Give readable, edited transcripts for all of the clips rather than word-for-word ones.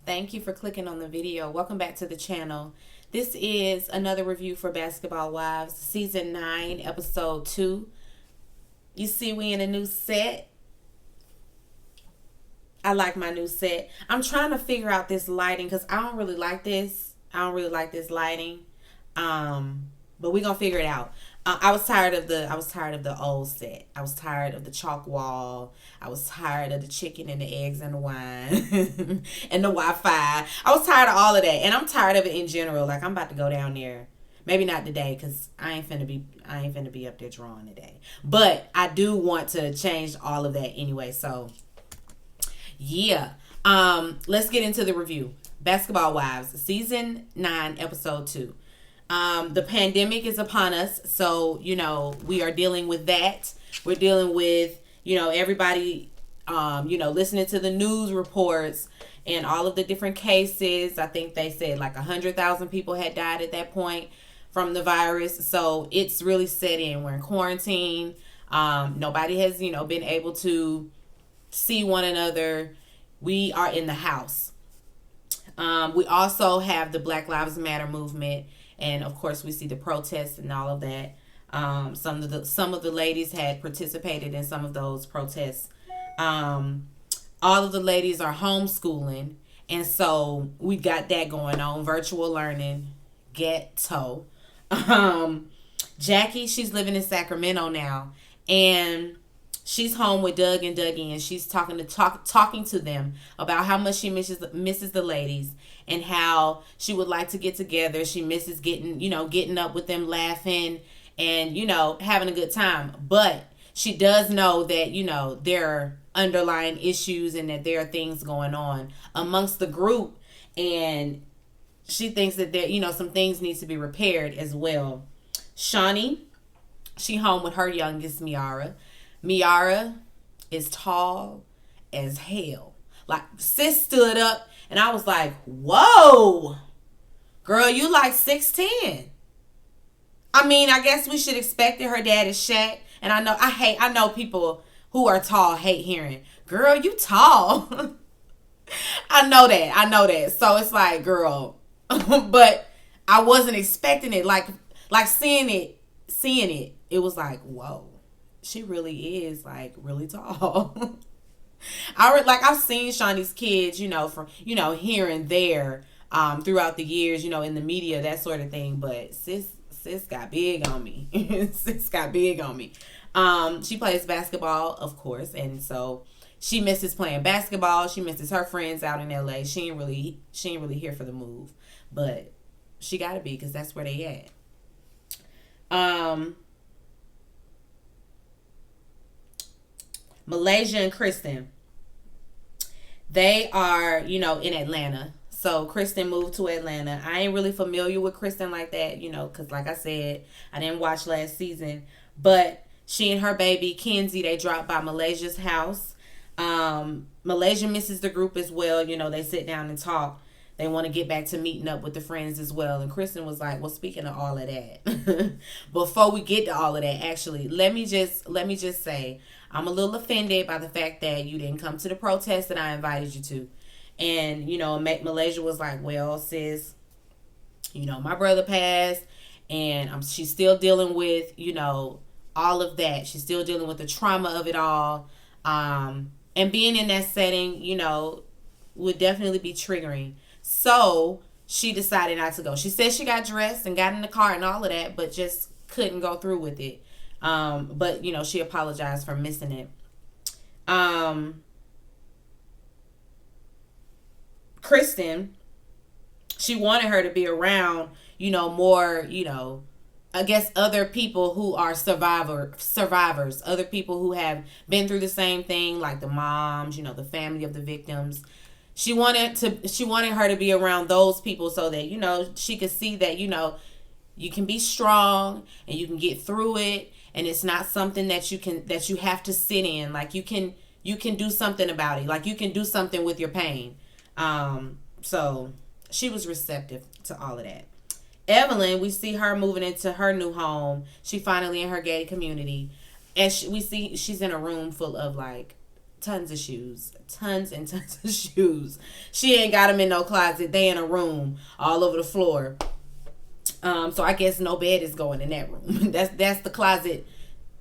Thank you for clicking on the video. Welcome back to the channel. This is another review for Basketball Wives, Season 9, Episode 2. You see we in a new set. I like my new set. I'm trying to figure out this lighting because I don't really like this. I don't really like this lighting. But we're gonna figure it out. I was tired of the old set. I was tired of the chalk wall. I was tired of the chicken and the eggs and the wine and the Wi-Fi. I was tired of all of that, and I'm tired of it in general. Like I'm about to go down there. Maybe not today, cause I ain't finna be up there drawing today. But I do want to change all of that anyway. So yeah. Let's get into the review. Basketball Wives, Season 9, Episode 2. The pandemic is upon us, so we are dealing with that. We're dealing with everybody listening to the news reports and all of the different cases. I think they said like 100,000 people had died at that point from the virus, so it's really set in. We're in quarantine. Nobody has been able to see one another. We are in the house. We also have the Black Lives Matter movement. And of course, we see the protests and all of that. Some of the ladies had participated in some of those protests. All of the ladies are homeschooling, and so we got that going on. Virtual learning, ghetto. Jackie, she's living in Sacramento now, and she's home with Doug and Dougie, and she's talking to them about how much she misses the ladies and how she would like to get together. She misses getting up with them, laughing and having a good time. But she does know that there are underlying issues and that there are things going on amongst the group, and she thinks that there some things needs to be repaired as well. Shawnee, she home with her youngest, Miara. Miara is tall as hell. Like, sis stood up and I was like, whoa, girl, you like 6'10". I mean, I guess we should expect it. Her dad is Shaq. And I know people who are tall hate hearing, girl, you tall. I know that. So it's like, girl, but I wasn't expecting it. Like seeing it, it was like, whoa. She really is like really tall. I've seen Shawnee's kids, from here and there, throughout the years, in the media, that sort of thing. But sis got big on me. Sis got big on me. She plays basketball, of course, and so she misses playing basketball. She misses her friends out in LA. She ain't really here for the move, but she gotta be because that's where they at. Malaysia and Kristen, they are, in Atlanta. So Kristen moved to Atlanta. I ain't really familiar with Kristen like that, because like I said, I didn't watch last season. But she and her baby, Kenzie, they dropped by Malaysia's house. Malaysia misses the group as well. They sit down and talk. They want to get back to meeting up with the friends as well. And Kristen was like, well, speaking of all of that, before we get to all of that, actually, let me just say, I'm a little offended by the fact that you didn't come to the protest that I invited you to. And, Malaysia was like, well, sis, my brother passed and she's still dealing with, all of that. She's still dealing with the trauma of it all. And being in that setting, would definitely be triggering. So she decided not to go. She said she got dressed and got in the car and all of that, but just couldn't go through with it. But she apologized for missing it. Kristen, she wanted her to be around, more, I guess other people who are survivors, other people who have been through the same thing, like the moms, the family of the victims. She wanted her to be around those people so that, she could see that, you can be strong and you can get through it, and it's not something that you have to sit in. Like you can do something about it. Like you can do something with your pain. So she was receptive to all of that. Evelyn, we see her moving into her new home. She finally in her gated community, and we see she's in a room full of like tons of shoes. Tons and tons of shoes. She ain't got them in no closet. They in a room all over the floor. So I guess no bed is going in that room. That's the closet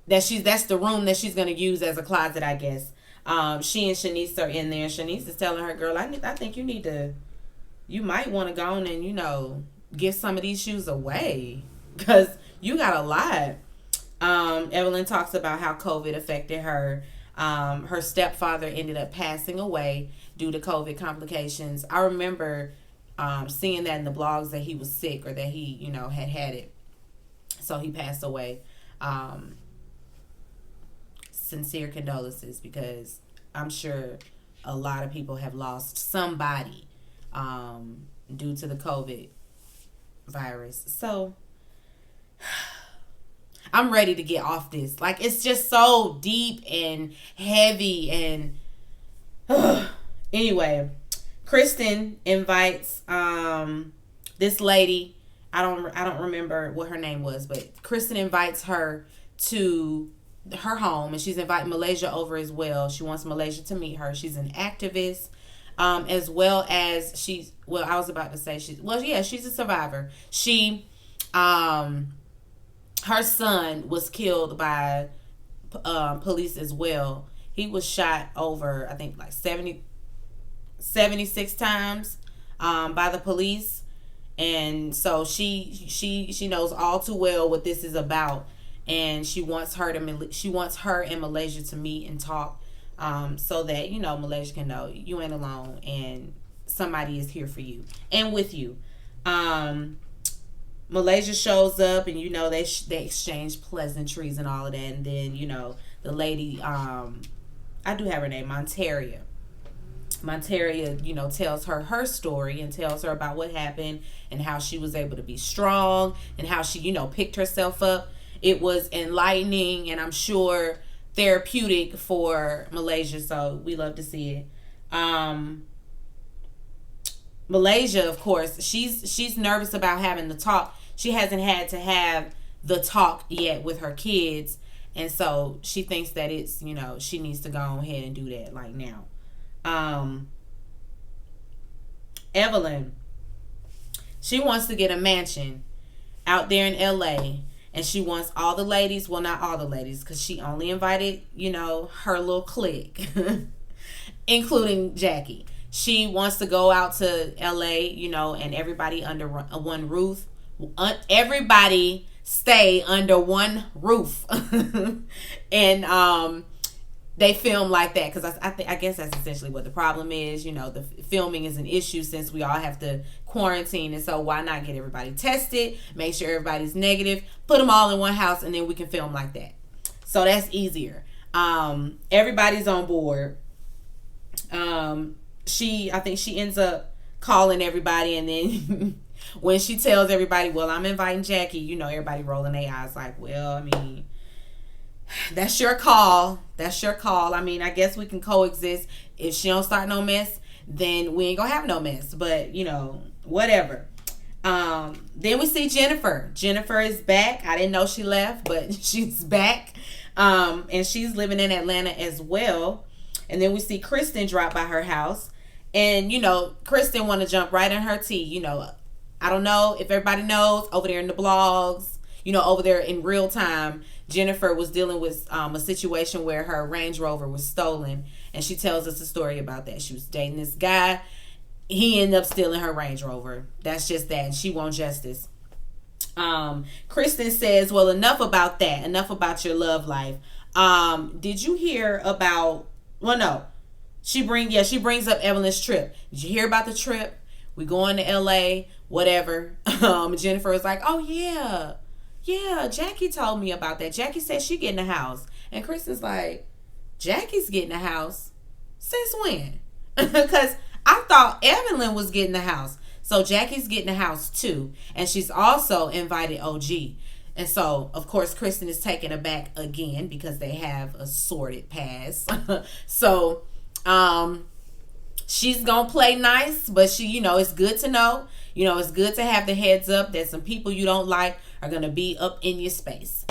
that's the room that she's gonna use as a closet, I guess. She and Shanice are in there. Shanice is telling her, girl, I think you might want to go on and, give some of these shoes away because you got a lot. Evelyn talks about how COVID affected her. Her stepfather ended up passing away due to COVID complications. I remember seeing that in the blogs that he was sick or that he, had it. So he passed away. Sincere condolences, because I'm sure a lot of people have lost somebody due to the COVID virus. So I'm ready to get off this. Like, it's just so deep and heavy and anyway, Kristen invites this lady. I don't remember what her name was, but Kristen invites her to her home, and she's inviting Malaysia over as well. She wants Malaysia to meet her. She's an activist, as well as she's a survivor. She her son was killed by police as well. He was shot over, I think, like 76 times by the police. And so she knows all too well what this is about, and she wants her and Malaysia to meet and talk, so that Malaysia can know you ain't alone and somebody is here for you and with you. Malaysia shows up, and they exchange pleasantries and all of that, and then the lady, I do have her name, Monteria, tells her story and tells her about what happened and how she was able to be strong and how she, picked herself up. It was enlightening and I'm sure therapeutic for Malaysia, so we love to see it. Malaysia, of course, she's nervous about having the talk. She hasn't had to have the talk yet with her kids, and so she thinks that it's, she needs to go ahead and do that like now. Evelyn, she wants to get a mansion out there in LA, and she wants all the ladies, well, not all the ladies, because she only invited, her little clique, including Jackie. She wants to go out to LA, and everybody under one roof. Everybody stay under one roof. And they film like that, because I guess that's essentially what the problem is. The filming is an issue since we all have to quarantine, and so why not get everybody tested, make sure everybody's negative, put them all in one house, and then we can film like that. So that's easier. Everybody's on board. I think she ends up calling everybody, and then when she tells everybody, well, I'm inviting Jackie, everybody rolling their eyes like, well, I mean, that's your call. I mean, I guess we can coexist. If she don't start no mess, then we ain't gonna have no mess. But, whatever. Then we see Jennifer. Jennifer is back. I didn't know she left, but she's back. And she's living in Atlanta as well. And then we see Kristen drop by her house. And, Kristen want to jump right in her tea. I don't know if everybody knows, over there in the blogs, over there in real time, Jennifer was dealing with a situation where her Range Rover was stolen. And she tells us a story about that. She was dating this guy. He ended up stealing her Range Rover. That's just that. And she wants justice. Kristen says, well, enough about that. Enough about your love life. Did you hear about... Well, no. She brings up Evelyn's trip. Did you hear about the trip? We going to LA, whatever. Jennifer was like, oh, yeah. Yeah, Jackie told me about that. Jackie said she getting a house. And Kristen's like, Jackie's getting a house? Since when? Because I thought Evelyn was getting a house. So Jackie's getting a house too. And she's also invited OG. And so, of course, Kristen is taken aback again because they have a sordid past. So, she's going to play nice, but she, it's good to know. It's good to have the heads up that some people you don't like are going to be up in your space.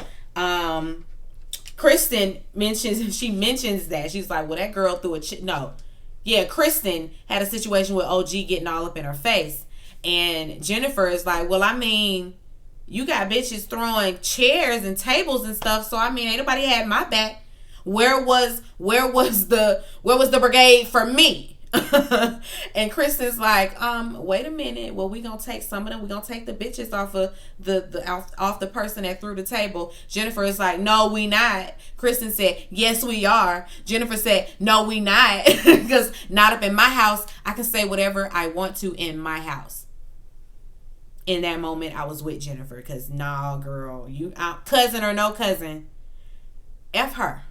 Kristen mentions that. She's like, well, that girl threw a no. Yeah, Kristen had a situation with OG getting all up in her face. And Jennifer is like, well, I mean, you got bitches throwing chairs and tables and stuff, so I mean, ain't nobody had my back. Where was the brigade for me? And Kristen's like, wait a minute. Well, we gonna take some of them. We gonna take the bitches off of off the person that threw the table. Jennifer is like, no, we not. Kristen said, yes, we are. Jennifer said, no, we not, because not up in my house. I can say whatever I want to in my house. In that moment, I was with Jennifer, because nah, girl, you cousin or no cousin, F her.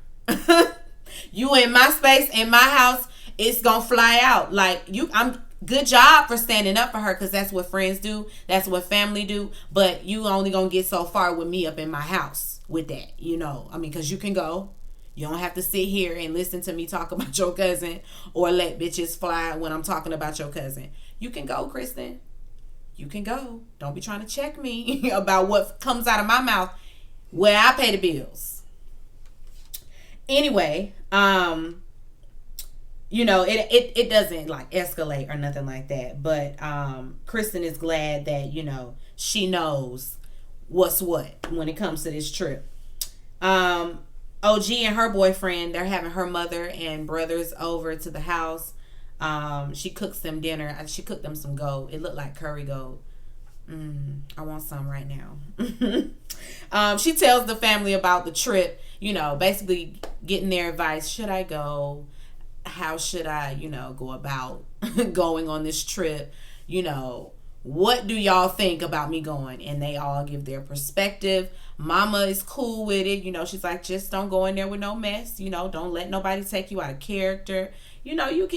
You in my space, in my house, it's gonna fly out. Like, I'm good job for standing up for her, because that's what friends do, that's what family do. But you only gonna get so far with me up in my house with that, I mean, because you can go. You don't have to sit here and listen to me talk about your cousin, or let bitches fly when I'm talking about your cousin. You can go, Kristen. You can go. Don't be trying to check me about what comes out of my mouth where I pay the bills. Anyway, it doesn't like escalate or nothing like that. But Kristen is glad that, she knows what's what when it comes to this trip. OG and her boyfriend, they're having her mother and brothers over to the house. She cooks them dinner. She cooked them some goat. It looked like curry goat. I want some right now. She tells the family about the trip, basically getting their advice. Should I go? How should I, go about going on this trip? What do y'all think about me going? And they all give their perspective. Mama is cool with it. She's like, just don't go in there with no mess. Don't let nobody take you out of character. You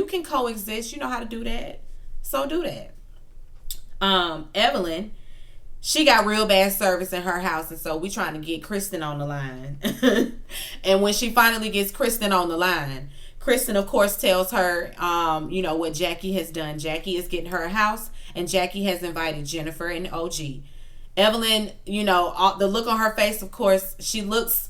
can coexist. You know how to do that. So do that. Evelyn, she got real bad service in her house, and so we trying to get Kristen on the line. And when she finally gets Kristen on the line, Kristen, of course, tells her, what Jackie has done. Jackie is getting her a house, and Jackie has invited Jennifer and OG. Evelyn, the look on her face, of course, she looks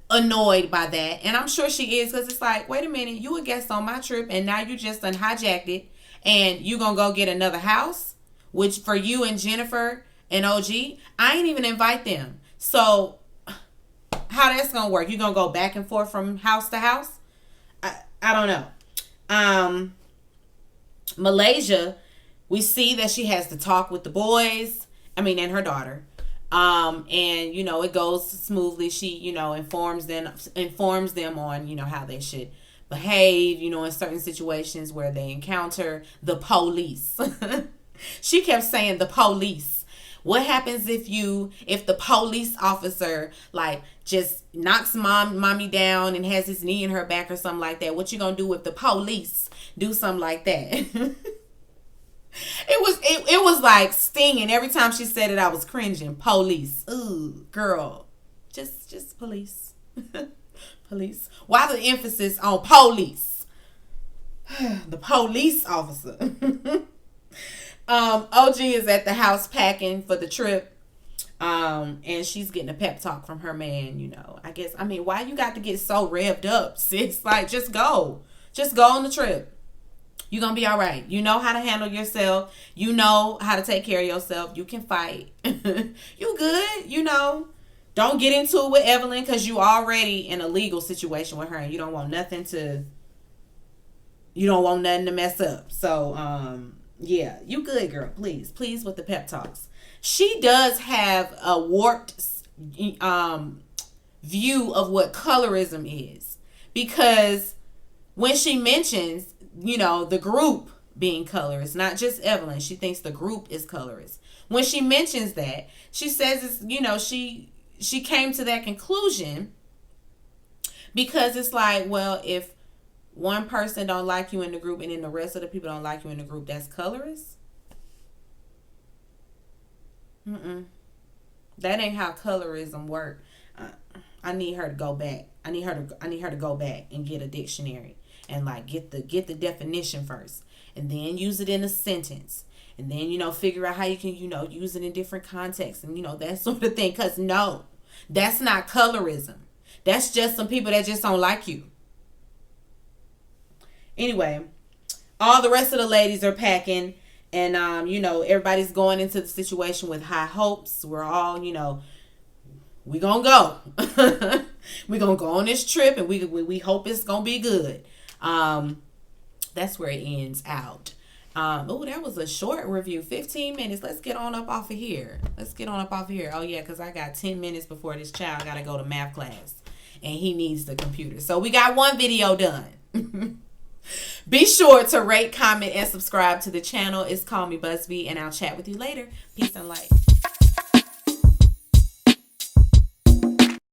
annoyed by that. And I'm sure she is, because it's like, wait a minute, you a guest on my trip, and now you just done hijacked it, and you gonna go get another house, which for you and Jennifer and OG, I ain't even invite them. So how that's gonna work? You gonna go back and forth from house to house? I don't know. Malaysia, we see that she has to talk with the boys, and her daughter. And it goes smoothly. She, informs them on, how they should behave, in certain situations where they encounter the police. She kept saying the police. What happens if the police officer just knocks mommy down and has his knee in her back or something like that? What you gonna do if the police do something like that? It was like stinging. Every time she said it, I was cringing. Police. Ooh, girl. Just police. Police. Why the emphasis on police? The police officer. OG is at the house packing for the trip. And she's getting a pep talk from her man, why you got to get so revved up, sis? Like, just go on the trip. You're going to be all right. You know how to handle yourself. You know how to take care of yourself. You can fight. You good, Don't get into it with Evelyn, because you already in a legal situation with her, and you don't want nothing to mess up. So, yeah, you good, girl. Please with the pep talks. She does have a warped view of what colorism is, because when she mentions, the group being colorist, not just Evelyn, she thinks the group is colorist. When she mentions that, she says it's, she came to that conclusion because it's like, well, if one person don't like you in the group and then the rest of the people don't like you in the group, that's colorist? That ain't how colorism work. I need her to go back. I need her to go back and get a dictionary and get the definition first, and then use it in a sentence, and then figure out how you can use it in different contexts, and that sort of thing. Because no, that's not colorism. That's just some people that just don't like you. Anyway, all the rest of the ladies are packing, and everybody's going into the situation with high hopes. We're all, we gonna go. We gonna go on this trip, and we hope it's gonna be good. That's where it ends out. That was a short review, 15 minutes. Let's get on up off of here. Oh yeah, because I got 10 minutes before this child gotta go to math class, and he needs the computer. So we got one video done. Be sure to rate, comment, and subscribe to the channel. It's Call Me Busby, and I'll chat with you later. Peace and light.